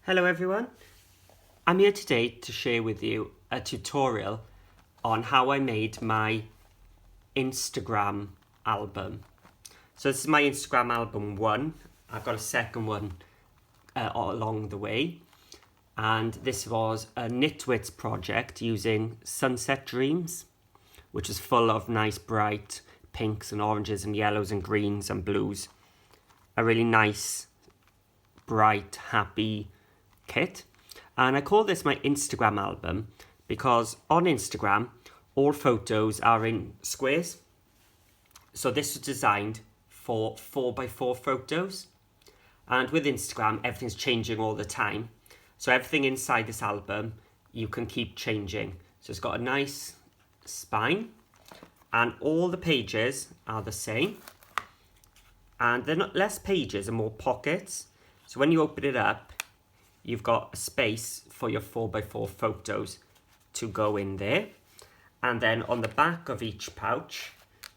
Hello everyone, I'm here today to share with you a tutorial on how I made my Instagram album. So this is my Instagram album 1, I've got a second one along the way, and this was a Nitwits project using Sunset Dreams, which is full of nice bright pinks and oranges and yellows and greens and blues. A really nice, bright, happy kit. And I call this my Instagram album because on Instagram all photos are in squares. So this was designed for 4x4 photos, and with Instagram everything's changing all the time, so everything inside this album you can keep changing. So it's got a nice spine and all the pages are the same, and they're not less pages and more pockets. So when you open it up, you've got a space for your 4x4 photos to go in there. And then on the back of each pouch,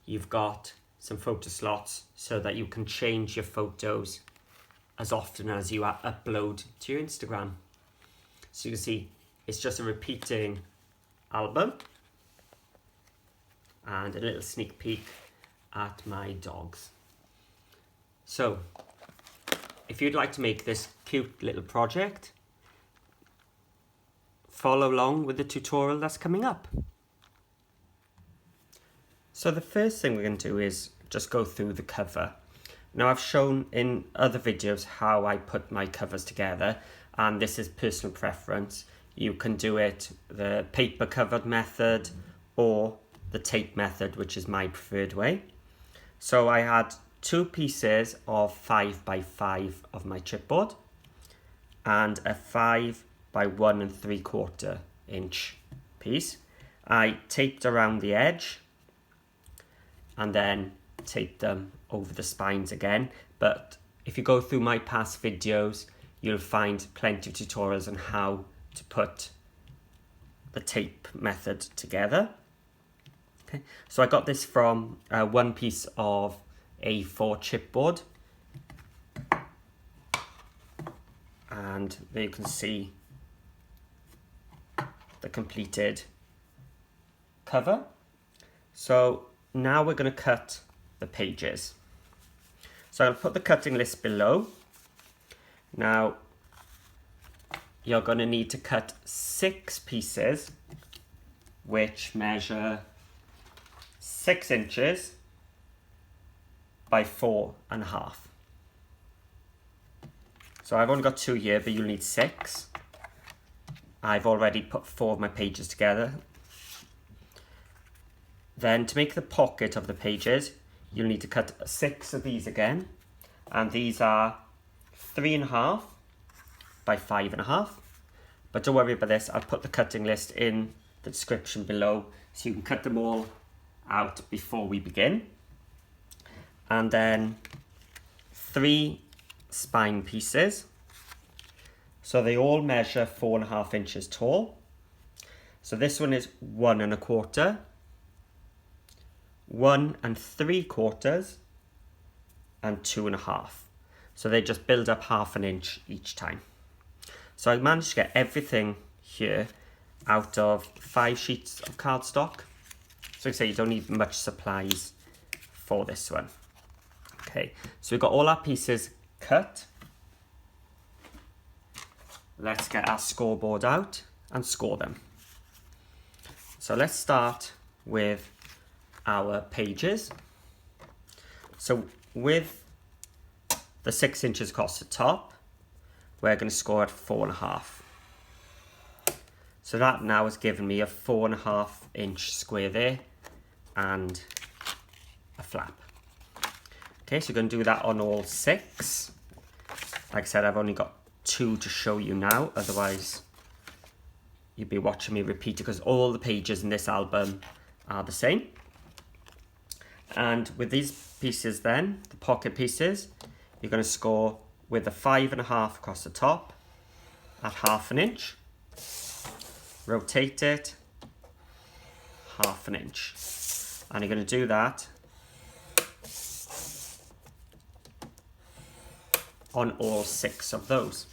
you've got some photo slots so that you can change your photos as often as you upload to your Instagram. So you can see it's just a repeating album and a little sneak peek at my dogs. So if you'd like to make this cute little project, follow along with the tutorial that's coming up. So the first thing we're going to do is just go through the cover. Now I've shown in other videos how I put my covers together, and this is personal preference. You can do it the paper covered method or the tape method, which is my preferred way. So I had 2 pieces of 5x5 of my chipboard and a 5 by 1 3/4 inch piece. I taped around the edge and then taped them over the spines again, but if you go through my past videos you'll find plenty of tutorials on how to put the tape method together. Okay, so I got this from one piece of A4 chipboard, and there you can see the completed cover. So now we're going to cut the pages. So I'll put the cutting list below. Now you're going to need to cut 6 pieces which measure 6 inches by 4.5. So I've only got 2 here, but you'll need 6. I've already put 4 of my pages together. Then to make the pocket of the pages, you'll need to cut 6 of these again, and these are 3.5 by 5.5. But don't worry about this, I'll put the cutting list in the description below so you can cut them all out before we begin. And then 3 spine pieces. So they all measure 4.5 inches tall. So this one is 1 1/4, 1 3/4, and 2.5. So they just build up 1/2 inch each time. So I managed to get everything here out of 5 sheets of cardstock. So like I say, you don't need much supplies for this one. Okay, so we've got all our pieces cut. Let's get our scoreboard out and score them. So let's start with our pages. So with the 6 inches across the top, we're going to score at 4.5. So that now has given me a 4.5 inch square there and a flap. Okay, so you're going to do that on all 6. Like I said, I've only got 2 to show you now, otherwise you'd be watching me repeat it, because all the pages in this album are the same. And with these pieces then, the pocket pieces, you're going to score with a 5.5 across the top at 1/2 inch. Rotate it 1/2 inch. And you're going to do that on all 6 of those.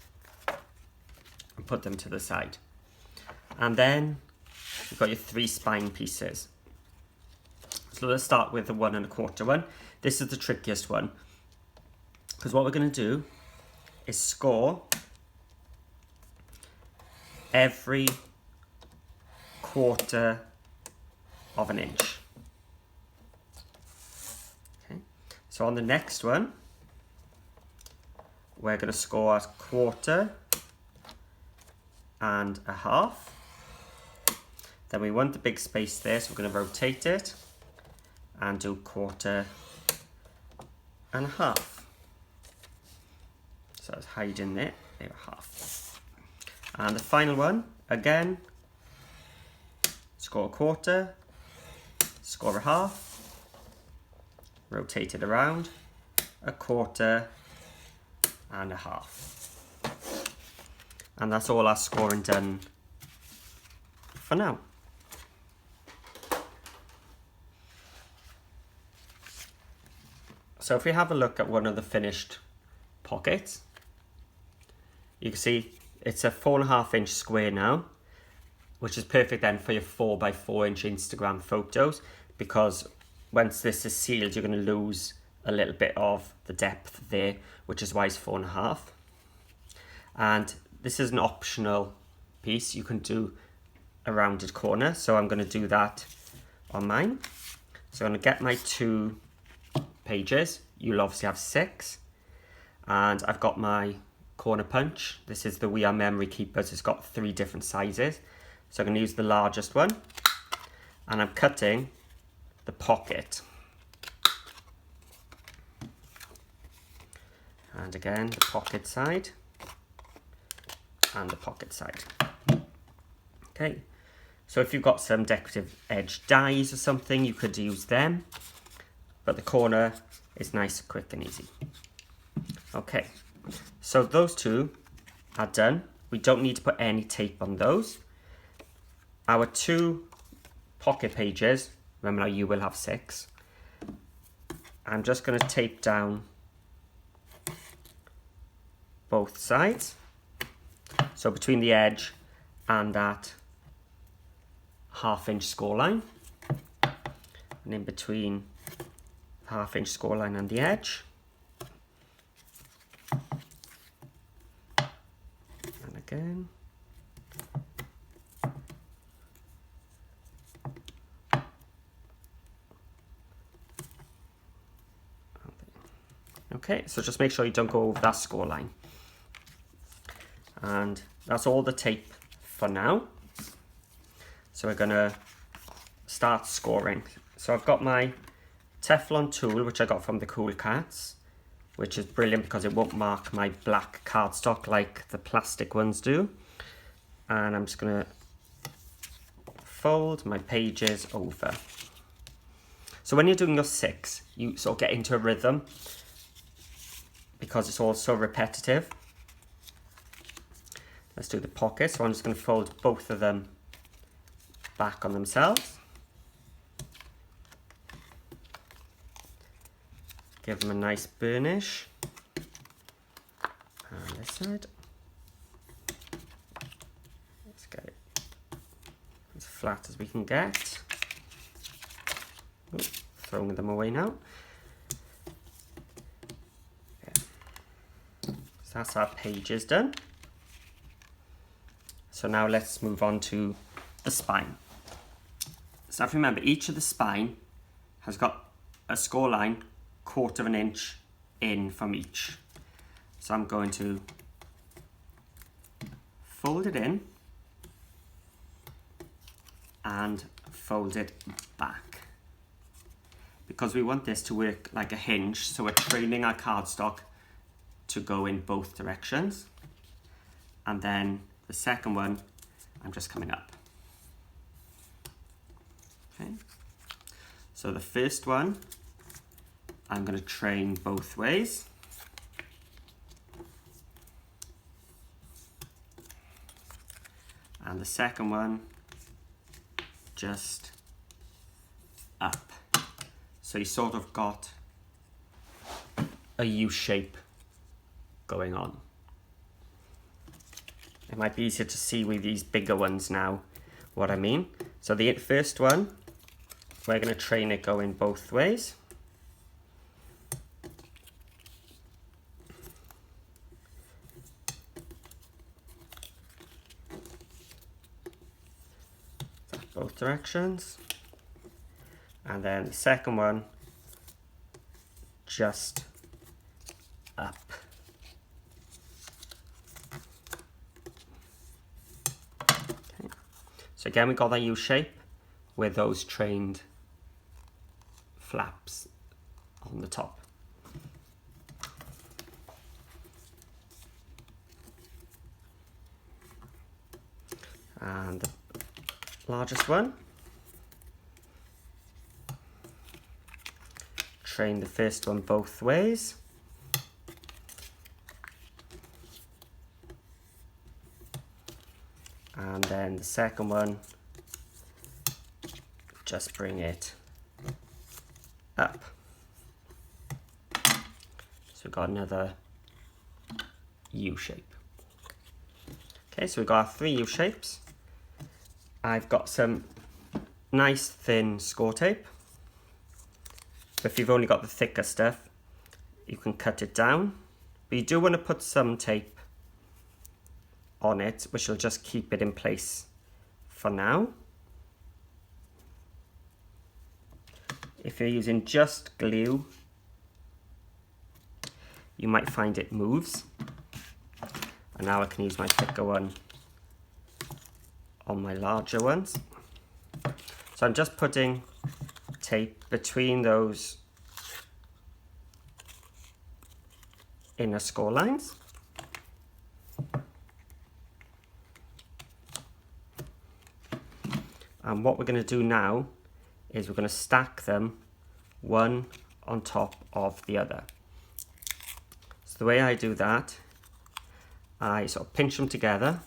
put them to the side. And then you've got your 3 spine pieces. So let's start with the 1 1/4 one. This is the trickiest one, because what we're going to do is score every 1/4 of an inch. Okay. So on the next one, we're going to score 1/4 and a half. Then we want the big space there, so we're going to rotate it and do 1/4 and a half. So it's hiding there, there, half. And the final one, again, score 1/4, score a half, rotate it around, 1/4 and a half. And that's all our scoring done for now. So if we have a look at one of the finished pockets, you can see it's a 4.5 inch square now, which is perfect then for your 4x4 inch Instagram photos, because once this is sealed, you're going to lose a little bit of the depth there, which is why it's 4.5. And this is an optional piece. You can do a rounded corner, so I'm going to do that on mine. So I'm going to get my 2 pages. You'll obviously have 6, and I've got my corner punch. This is the We Are Memory Keepers. It's got 3 different sizes, so I'm going to use the largest one, and I'm cutting the pocket, and again the pocket side and the pocket side. Okay, so if you've got some decorative edge dies or something, you could use them, but the corner is nice, quick and easy. Okay, so those 2 are done. We don't need to put any tape on those. Our 2 pocket pages, remember now you will have 6. I'm just going to tape down both sides. So between the edge and that 1/2 inch score line, and in between 1/2 inch score line and the edge, and again, okay, so just make sure you don't go over that score line. And that's all the tape for now. So we're gonna start scoring. So I've got my Teflon tool, which I got from the Cool Cats, which is brilliant because it won't mark my black cardstock like the plastic ones do. And I'm just gonna fold my pages over. So when you're doing your 6, you sort of get into a rhythm because it's all so repetitive. Let's do the pocket. So I'm just going to fold both of them back on themselves. Give them a nice burnish. And this side. Let's get it as flat as we can get. Ooh, throwing them away now. Okay. So that's our pages done. So now let's move on to the spine. So if you remember, each of the spine has got a score line 1/4 inch in from each. So I'm going to fold it in and fold it back, because we want this to work like a hinge, so we're training our cardstock to go in both directions. And then the second one, I'm just coming up. Okay. So the first one, I'm going to train both ways. And the second one, just up. So you sort of got a U shape going on. It might be easier to see with these bigger ones now what I mean. So the first one, we're going to train it going both ways. Both directions. And then the second one, just up. Okay. So again, we got that U shape with those trained flaps on the top. And the largest one, train the first one both ways. And then the second one, just bring it up. So we've got another U shape. Okay, so we've got our 3 U shapes. I've got some nice thin score tape. If you've only got the thicker stuff, you can cut it down. But you do want to put some tape on it, which will just keep it in place for now. If you're using just glue, you might find it moves. And now I can use my thicker one on my larger ones. So I'm just putting tape between those inner score lines. And what we're going to do now is we're going to stack them one on top of the other. So the way I do that, I sort of pinch them together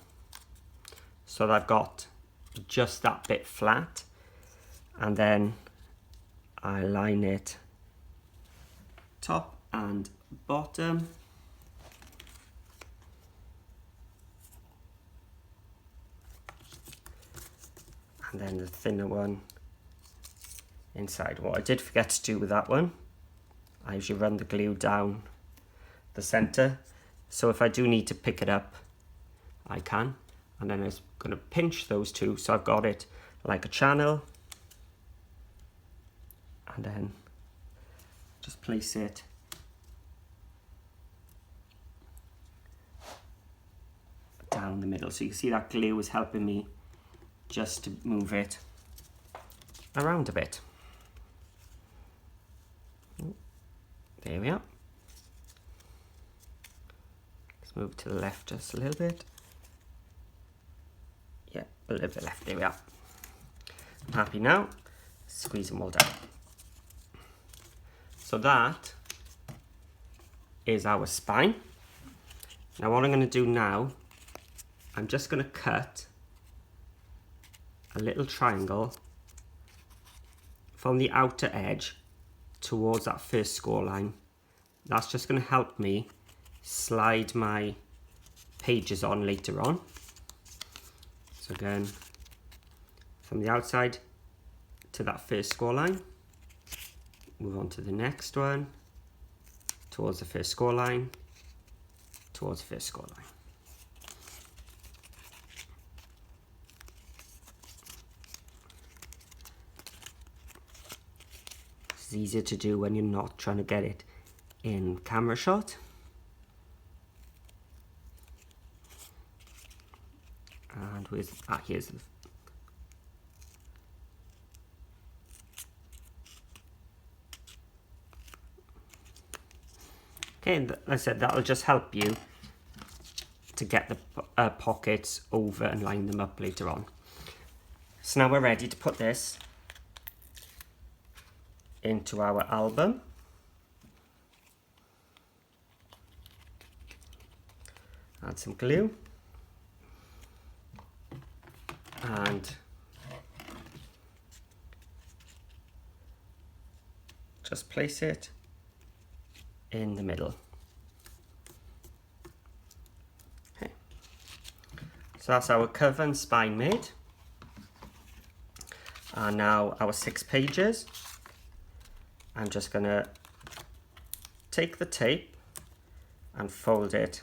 so that I've got just that bit flat, and then I line it top and bottom. And then the thinner one inside. What I did forget to do with that one, I usually run the glue down the center, so if I do need to pick it up, I can. And then I'm going to pinch those two, so I've got it like a channel, and then just place it down the middle. So you can see that glue is helping me just to move it around a bit. There we are. Let's move to the left just a little bit. Yeah, a little bit left. There we are. I'm happy now. Squeeze them all down. So that is our spine. Now what I'm going to do now, I'm just going to cut a little triangle from the outer edge towards that first score line. That's just going to help me slide my pages on later on. So again, from the outside to that first score line, move on to the next one, towards the first score line, towards the first score line. It's easier to do when you're not trying to get it in camera shot. And here's the okay, and like I said, that'll just help you to get the pockets over and line them up later on. So now we're ready to put this into our album. Add some glue and just place it in the middle. Okay. So that's our cover and spine made. And now our 6 pages. I'm just going to take the tape and fold it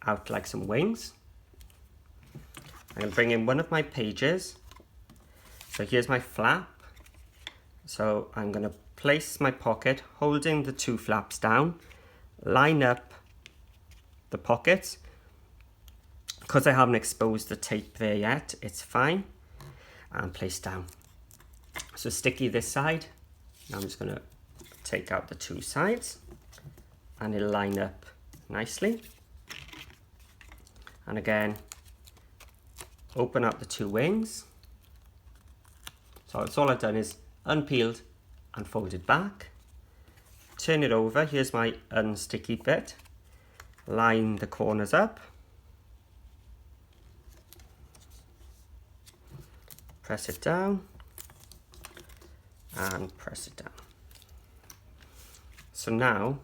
out like some wings. I'm going to bring in one of my pages. So here's my flap. So I'm going to place my pocket holding the 2 flaps down, line up the pockets. Because I haven't exposed the tape there yet, it's fine. And place down. So sticky this side. Now I'm just going to take out the 2 sides and it'll line up nicely. And again, open up the 2 wings. So that's all I've done is unpeeled and folded back. Turn it over. Here's my unsticky bit. Line the corners up. Press it down and press it down. So now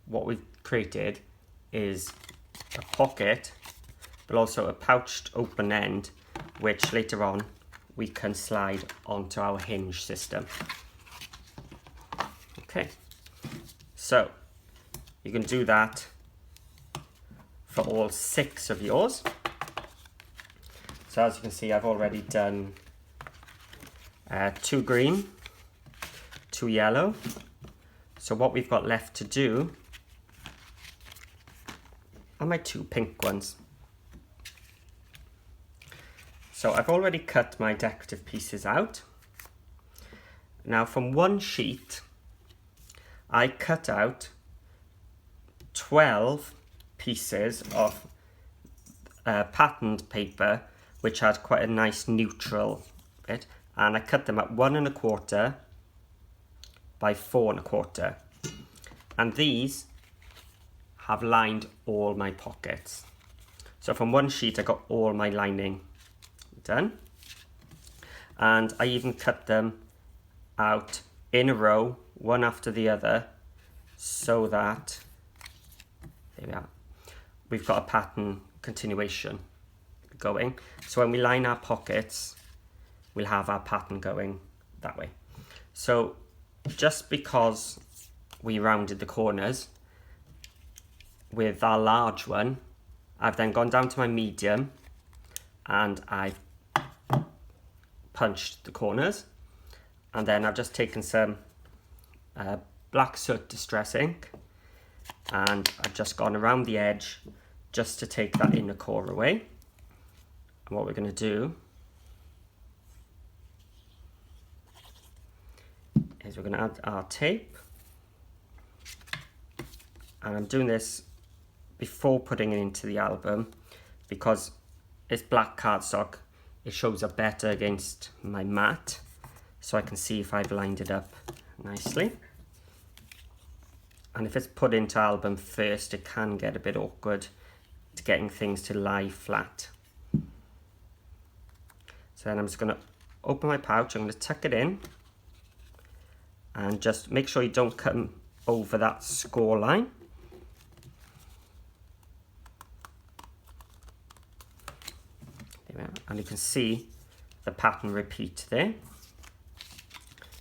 what we've created is a pocket, but also a pouched open end, which later on we can slide onto our hinge system. Okay, so you can do that for all 6 of yours. So as you can see, I've already done 2 green, 2 yellow. So what we've got left to do are my 2 pink ones. So I've already cut my decorative pieces out. Now from one sheet, I cut out 12 pieces of patterned paper, which had quite a nice neutral bit. And I cut them at 1 1/4 by 4 1/4. And these have lined all my pockets. So from one sheet I got all my lining done. And I even cut them out in a row, one after the other, so that, there we are, we've got a pattern continuation going. So when we line our pockets, we'll have our pattern going that way. So just because we rounded the corners with our large one, I've then gone down to my medium and I've punched the corners, and then I've just taken some black soot distress ink and I've just gone around the edge just to take that inner core away. And what we're going to do is we're going to add our tape, and I'm doing this before putting it into the album because it's black cardstock. It shows up better against my mat, so I can see if I've lined it up nicely. And if it's put into album first, it can get a bit awkward to getting things to lie flat. So then I'm just going to open my pouch, I'm going to tuck it in, and just make sure you don't come over that score line. There we are. And you can see the pattern repeat there.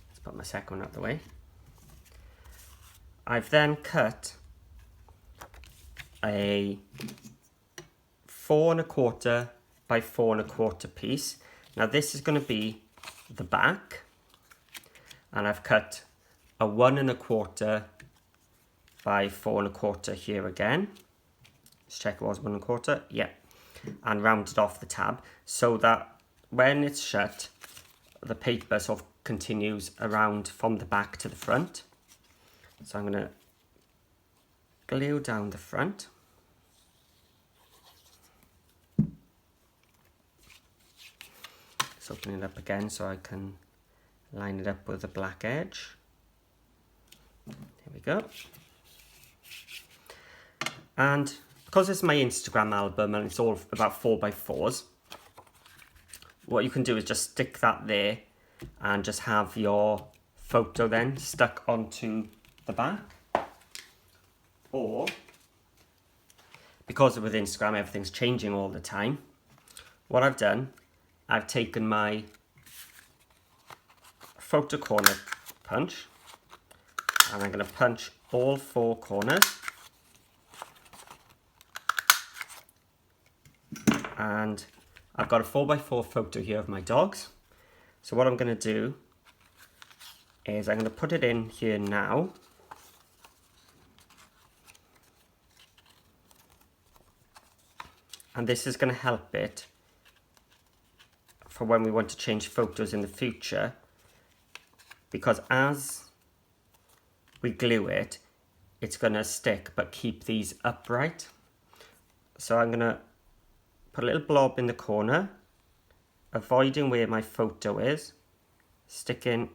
Let's put my second one out of the way. I've then cut a 4 1/4 by 4 1/4 piece. Now this is going to be the back, and I've cut a 1 1/4 by 4 1/4 here again. Let's check it was 1 1/4, yeah, and rounded off the tab so that when it's shut, the paper sort of continues around from the back to the front. So I'm going to glue down the front. Let's open it up again so I can line it up with the black edge. There we go. And because it's my Instagram album and it's all about 4x4s, what you can do is just stick that there and just have your photo then stuck onto the back. Or, because with Instagram everything's changing all the time, what I've done, I've taken my photo corner punch and I'm going to punch all 4 corners. And I've got a 4x4 photo here of my dogs. So what I'm going to do is I'm going to put it in here now. And this is going to help it for when we want to change photos in the future, because as we glue it, it's going to stick but keep these upright. So I'm going to put a little blob in the corner, avoiding where my photo is, sticking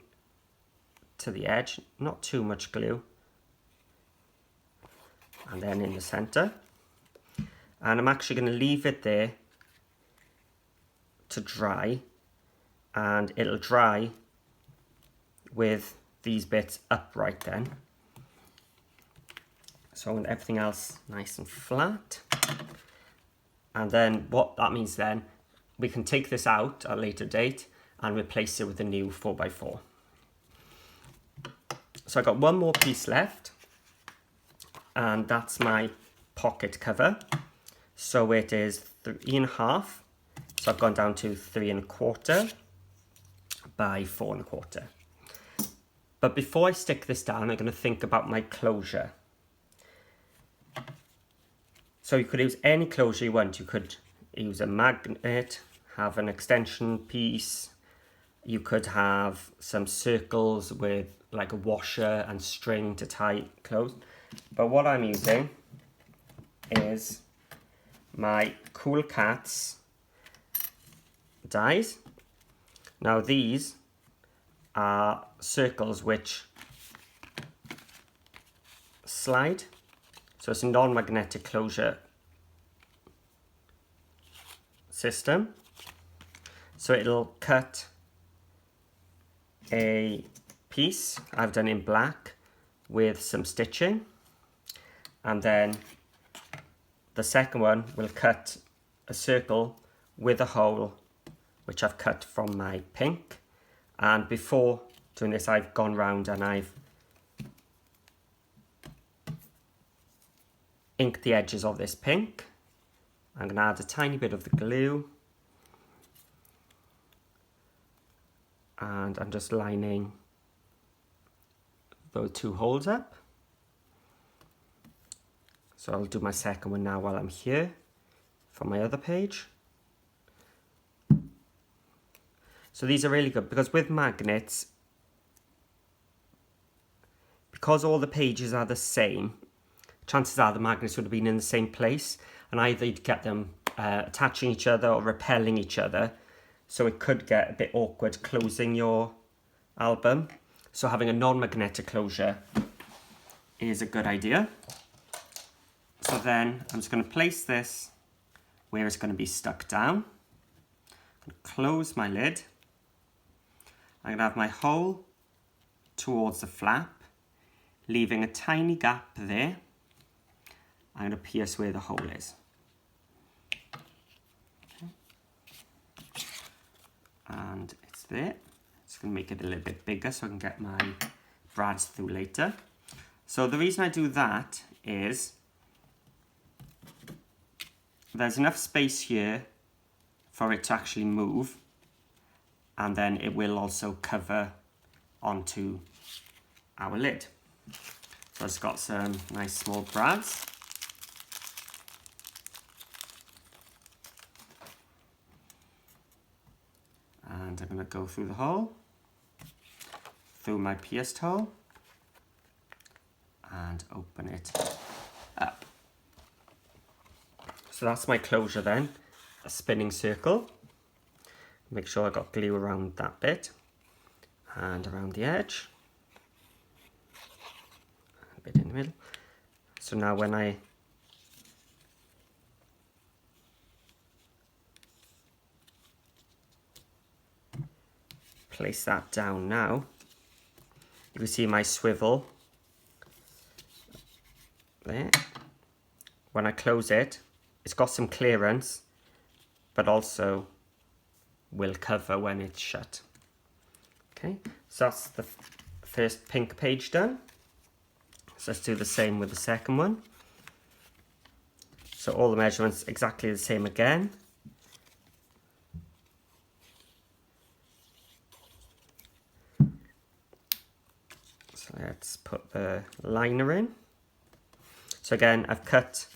to the edge, not too much glue, and then in the center. And I'm actually going to leave it there to dry, and it'll dry with these bits upright then. So I want everything else nice and flat. And then what that means then, we can take this out at a later date and replace it with a new 4x4. So I've got one more piece left, and that's my pocket cover. So it is 3.5. So I've gone down to 3.25 by 4.25. But before I stick this down, I'm going to think about my closure. So you could use any closure you want. You could use a magnet, have an extension piece. You could have some circles with like a washer and string to tie closed. But what I'm using is my Cool Cats dies. Now these are circles which slide. So it's a non-magnetic closure system. So it'll cut a piece I've done in black with some stitching, and then the second one will cut a circle with a hole which I've cut from my pink. And before doing this, I've gone round and I've inked the edges of this pink. I'm going to add a tiny bit of the glue, and I'm just lining those 2 holes up. So I'll do my second one now while I'm here for my other page. So these are really good because with magnets, because all the pages are the same, chances are the magnets would have been in the same place, and either you'd get them attaching each other or repelling each other. So it could get a bit awkward closing your album. So having a non-magnetic closure is a good idea. So then I'm just going to place this where it's going to be stuck down. I'm going to close my lid. I'm going to have my hole towards the flap, leaving a tiny gap there. I'm going to pierce where the hole is. Okay. And it's there. Just going to make it a little bit bigger so I can get my brads through later. So the reason I do that is there's enough space here for it to actually move, and then it will also cover onto our lid. So it's got some nice small brads. And I'm going to go through the hole, through my pierced hole, and open it up. So that's my closure then, a spinning circle. Make sure I got glue around that bit and around the edge, a bit in the middle. So now when I place that down now, you can see my swivel there. When I close it, it's got some clearance, but also will cover when it's shut. Okay, so that's the first pink page done. So let's do the same with the second one. So all the measurements exactly the same again. So let's put the liner in. So again, I've cut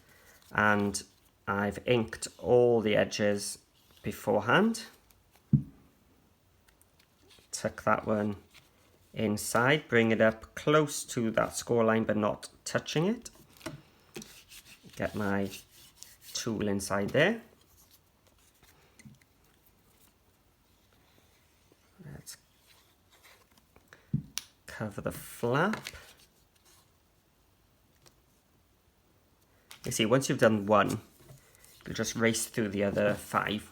and I've inked all the edges beforehand. Tuck that one inside, bring it up close to that score line but not touching it. Get my tool inside there. Let's cover the flap. You see, once you've done one, you'll just race through the other 5.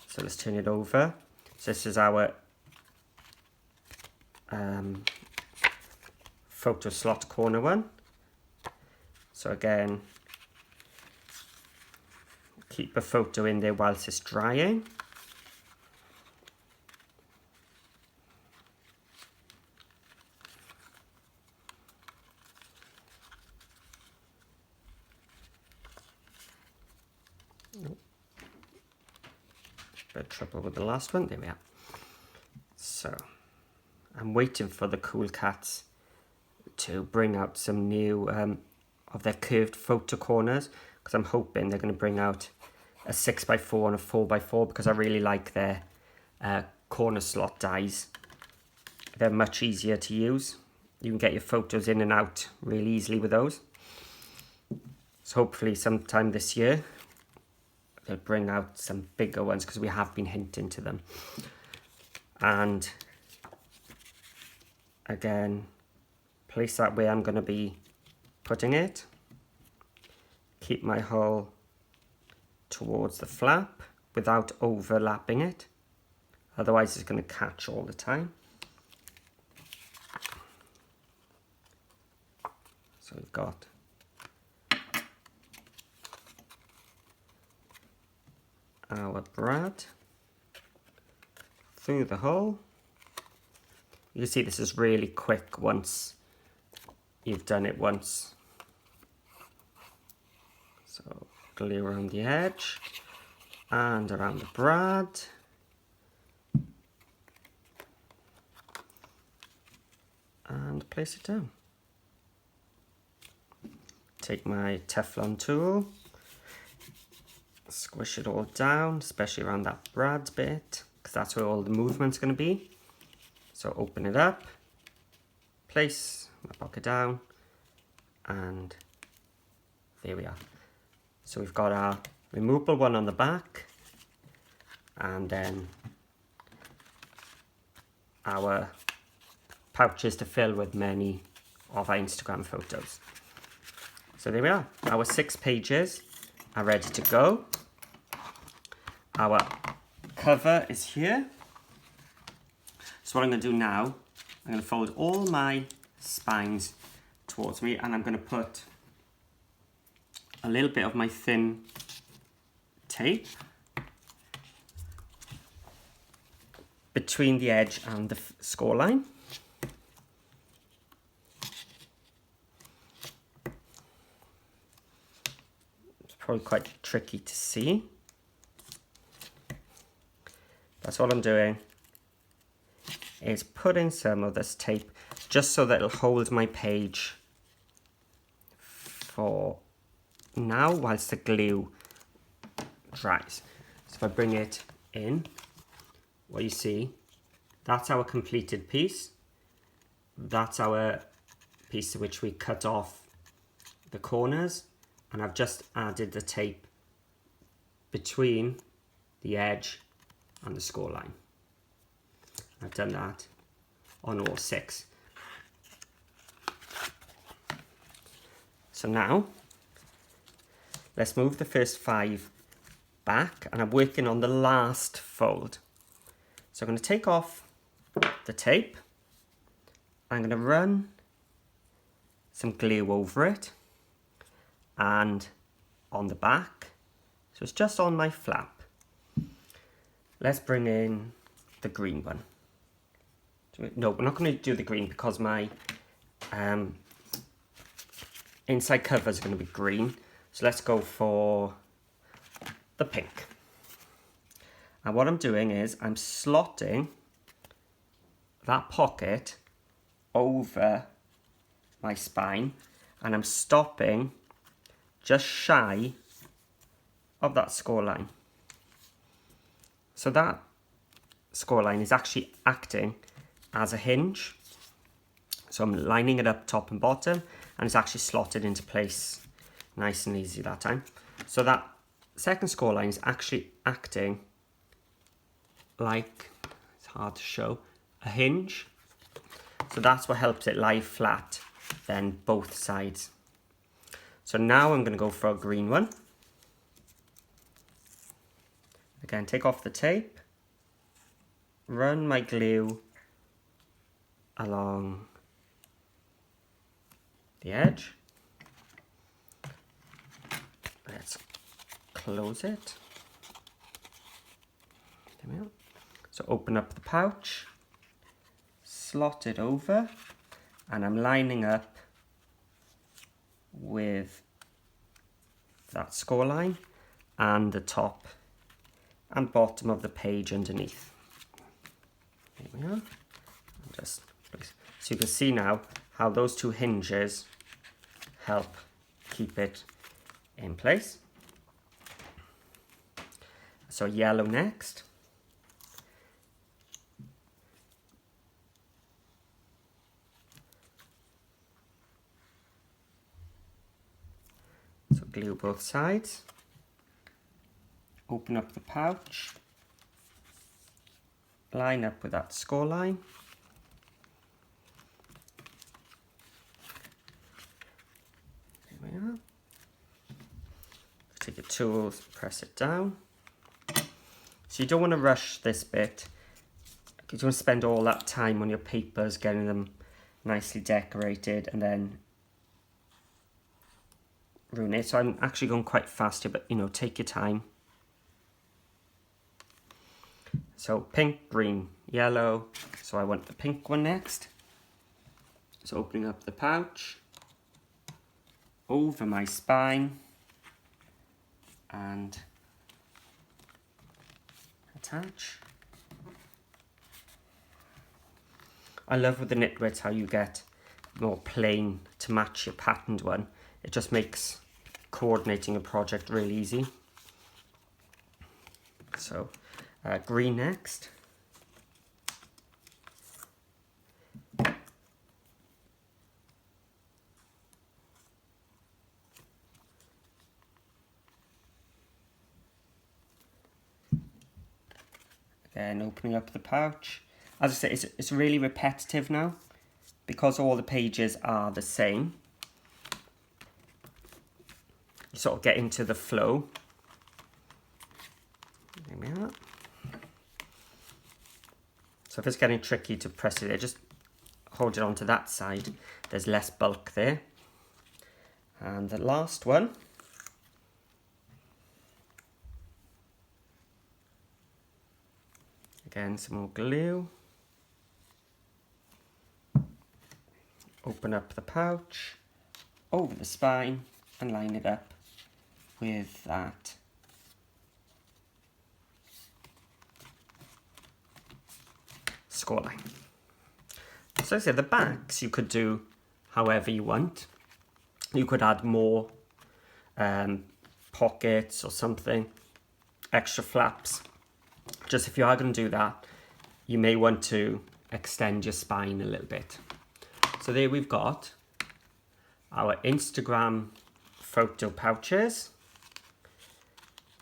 So let's turn it over. So this is our photo slot corner one. So again, keep a photo in there whilst it's drying. Bit of trouble with the last one. There we are. So I'm waiting for the Cool Cats to bring out some new of their curved photo corners, because I'm hoping they're going to bring out a 6x4 and a 4x4, because I really like their corner slot dies. They're much easier to use. You can get your photos in and out really easily with those. So hopefully sometime this year they'll bring out some bigger ones, because we have been hinting to them. And again, place that where I'm going to be putting it. Keep my hole towards the flap without overlapping it, otherwise it's going to catch all the time. So we've got our brad through the hole. You can see this is really quick once you've done it once. So glue around the edge and around the brad. And place it down. Take my Teflon tool, squish it all down, especially around that brad bit, because that's where all the movement's going to be. So open it up, place my pocket down, and there we are. So we've got our removable one on the back, and then our pouches to fill with many of our Instagram photos. So there we are. Our 6 pages are ready to go. Our cover is here. So what I'm going to do now, I'm going to fold all my spines towards me, and I'm going to put a little bit of my thin tape between the edge and the score line. It's probably quite tricky to see. That's all I'm doing, is putting some of this tape just so that it'll hold my page for now whilst the glue dries. So if I bring it in, what you see, that's our completed piece. That's our piece to which we cut off the corners, and I've just added the tape between the edge and the score line. I've done that on all 6. So now let's move the first 5 back, and I'm working on the last fold. So I'm going to take off the tape. I'm going to run some glue over it, and on the back So it's just on my flap. Let's bring in the green one. No, we're not going to do the green because my inside cover is going to be green. So let's go for the pink. And what I'm doing is I'm slotting that pocket over my spine, and I'm stopping just shy of that score line. So that score line is actually acting as a hinge. So I'm lining it up top and bottom, and it's actually slotted into place nice and easy that time. So that second score line is actually acting like, it's hard to show, a hinge. So that's what helps it lie flat then both sides. So now I'm going to go for a green one. Again, take off the tape, run my glue along the edge. Let's close it. There we are. So open up the pouch, slot it over, and I'm lining up with that score line and the top and bottom of the page underneath. Here we are. Just so you can see now how those two hinges help keep it in place. So yellow next. So glue both sides. Open up the pouch. Line up with that score line. There we are. Take your tools, press it down. So you don't want to rush this bit. You don't want to spend all that time on your papers getting them nicely decorated and then ruin it. So I'm actually going quite fast here, but you know, take your time. So pink, green, yellow. So I want the pink one next. So opening up the pouch, over my spine, and attach. I love with the Nitwits how you get more plain to match your patterned one. It just makes coordinating a project really easy. So green next. Again, opening up the pouch. As I say, it's really repetitive now because all the pages are the same. You sort of get into the flow. There we are. So if it's getting tricky to press it, just hold it onto that side. There's less bulk there. And the last one. Again, some more glue. Open up the pouch, over the spine, and line it up with that score line. So I said the backs you could do however you want. You could add more pockets or something, extra flaps. Just if you are going to do that, you may want to extend your spine a little bit. So there we've got our Instagram photo pouches,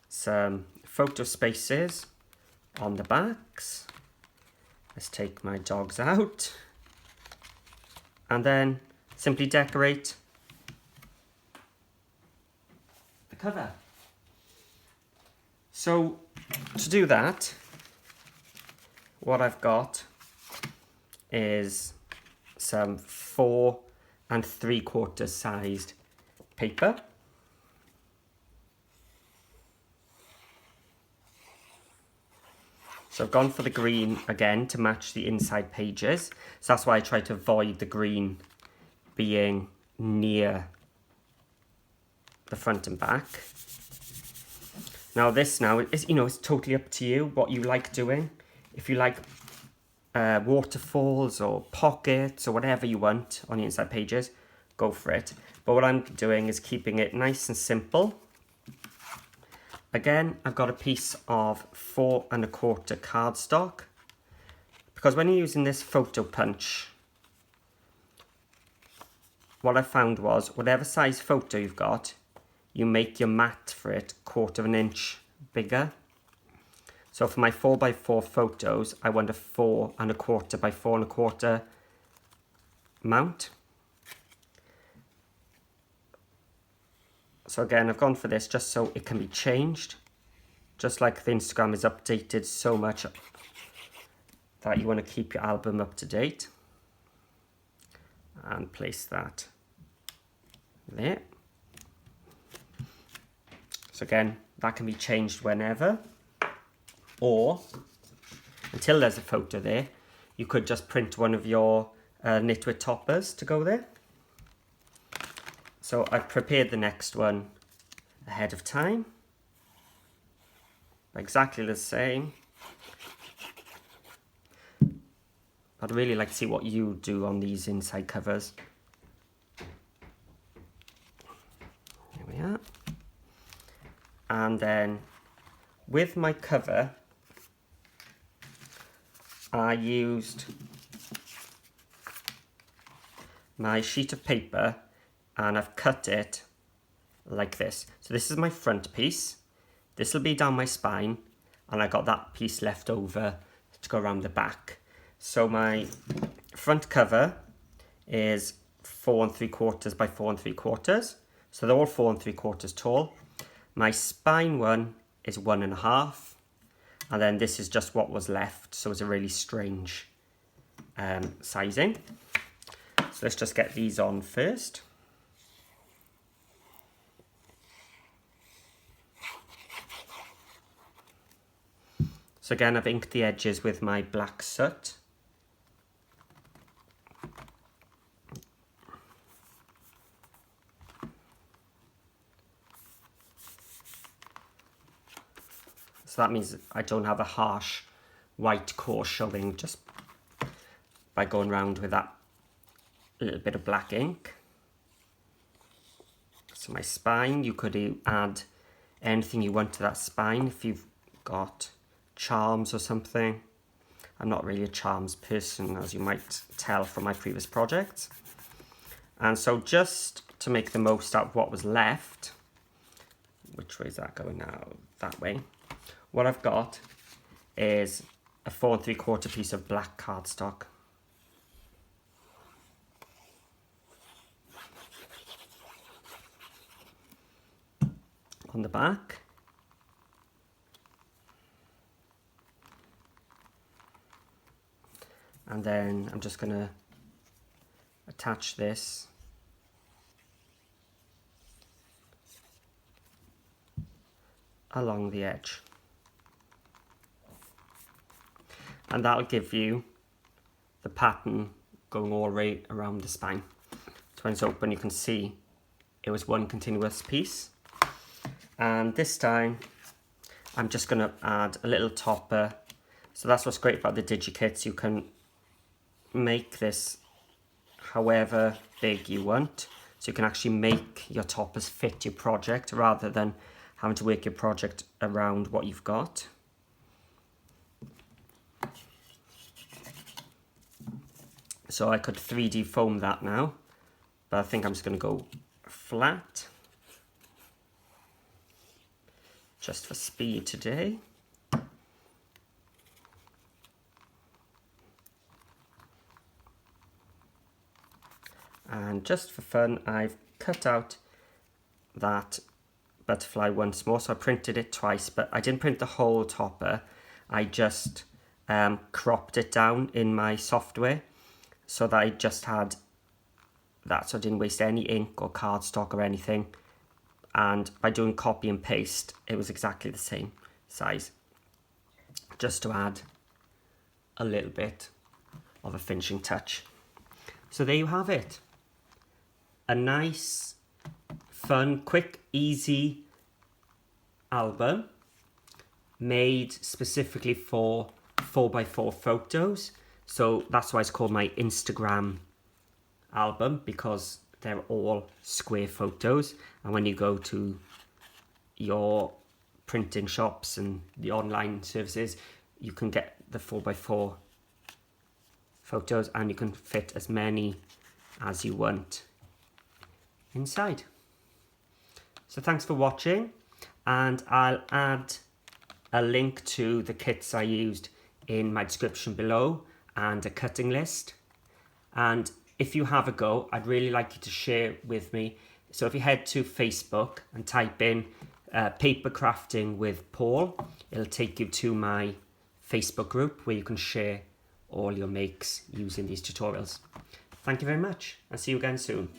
some photo spaces on the backs. Let's take my dogs out and then simply decorate the cover. So to do that, what I've got is some 4 3/4 sized paper. So I've gone for the green again to match the inside pages. So that's why I try to avoid the green being near the front and back. Now this is, it's totally up to you what you like doing. If you like waterfalls or pockets or whatever you want on the inside pages, go for it. But what I'm doing is keeping it nice and simple. Again, I've got a piece of 4 1/4 cardstock, because when you're using this photo punch, what I found was whatever size photo you've got, you make your mat for it 1/4 inch bigger. So for my 4x4 photos, I want a 4 1/4 by 4 1/4 mount. So again, I've gone for this just so it can be changed. Just like the Instagram is updated so much that you want to keep your album up to date. And place that there. So again, that can be changed whenever. Or, until there's a photo there, you could just print one of your Nitwit toppers to go there. So I've prepared the next one ahead of time. Exactly the same. I'd really like to see what you do on these inside covers. There we are. And then with my cover, I used my sheet of paper and I've cut it like this. So this is my front piece. This will be down my spine, and I got that piece left over to go around the back. So my front cover is 4 3/4 by 4 3/4. So they're all 4 3/4 tall. My spine one is 1 1/2, and then this is just what was left. So it's a really strange sizing. So let's just get these on first. So again, I've inked the edges with my black soot. So that means I don't have a harsh white core showing just by going around with that little bit of black ink. So my spine, you could add anything you want to that spine if you've got charms or something. I'm not really a charms person, as you might tell from my previous projects. And so just to make the most out of what was left, which way is that going now? That way. What I've got is a 4 3/4 piece of black cardstock. On the back. And then I'm just going to attach this along the edge. And that'll give you the pattern going all the way around the spine. So when it's open, you can see it was one continuous piece. And this time, I'm just going to add a little topper. So that's what's great about the DigiKits. You can make this however big you want, so you can actually make your toppers fit your project rather than having to work your project around what you've got. So I could 3D foam that now, but I think I'm just going to go flat just for speed today. And just for fun, I've cut out that butterfly once more. So I printed it twice, but I didn't print the whole topper. I just cropped it down in my software so that I just had that, so I didn't waste any ink or cardstock or anything. And by doing copy and paste, it was exactly the same size. just to add a little bit of a finishing touch. So there you have it. A nice, fun, quick, easy album made specifically for 4x4 photos. So that's why it's called my Instagram album, because they're all square photos, and when you go to your printing shops and the online services, you can get the 4x4 photos and you can fit as many as you want inside. So thanks for watching, and I'll add a link to the kits I used in my description below and a cutting list. And if you have a go, I'd really like you to share with me. So if you head to Facebook and type in Papercrafting with Paul, it'll take you to my Facebook group where you can share all your makes using these tutorials. Thank you very much, and see you again soon.